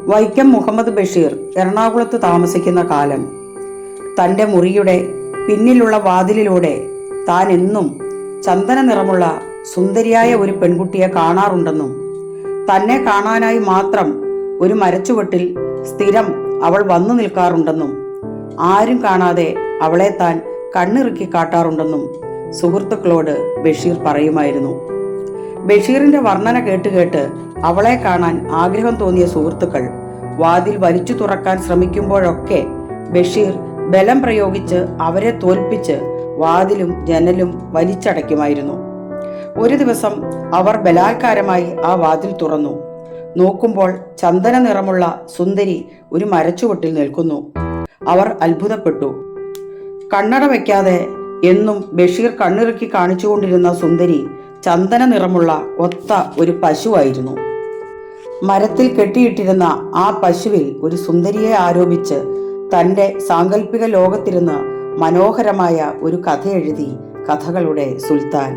വൈക്കം മുഹമ്മദ് ബഷീർ എറണാകുളത്ത് താമസിക്കുന്ന കാലം തൻ്റെ മുറിയുടെ പിന്നിലുള്ള വാതിലിലൂടെ താൻ എന്നും ചന്ദന നിറമുള്ള സുന്ദരിയായ ഒരു പെൺകുട്ടിയെ കാണാറുണ്ടെന്നും തന്നെ കാണാനായി മാത്രം ഒരു മരച്ചുവട്ടിൽ സ്ഥിരം അവൾ വന്നു നിൽക്കാറുണ്ടെന്നും ആരും കാണാതെ അവളെ താൻ കണ്ണിറുക്കി കാട്ടാറുണ്ടെന്നും സുഹൃത്തുക്കളോട് ബഷീർ പറയുമായിരുന്നു. ബഷീറിന്റെ വർണ്ണന കേട്ട് അവളെ കാണാൻ ആഗ്രഹം തോന്നിയ സുഹൃത്തുക്കൾ വാതിൽ വലിച്ചു തുറക്കാൻ ശ്രമിക്കുമ്പോഴൊക്കെ ബഷീർ ബലം പ്രയോഗിച്ച് അവരെ തോൽപ്പിച്ച് വാതിലും ജനലും വലിച്ചടയ്ക്കുമായിരുന്നു. ഒരു ദിവസം അവർ ബലാത്കാരമായി ആ വാതിൽ തുറന്നു. നോക്കുമ്പോൾ ചന്ദന നിറമുള്ള സുന്ദരി ഒരു മരച്ചുവട്ടിൽ നിൽക്കുന്നു. അവർ അത്ഭുതപ്പെട്ടു. കണ്ണട വയ്ക്കാതെ എന്നും ബഷീർ കണ്ണിറുക്കി കാണിച്ചുകൊണ്ടിരുന്ന സുന്ദരി ചന്ദന നിറമുള്ള ഒത്ത ഒരു പശുവായിരുന്നു. മരത്തിൽ കെട്ടിയിട്ടിരുന്ന ആ പശുവിൽ ഒരു സുന്ദരിയെ ആരോപിച്ച് തൻ്റെ സാങ്കല്പിക ലോകത്തിരുന്ന് മനോഹരമായ ഒരു കഥ എഴുതി കഥകളുടെ സുൽത്താൻ.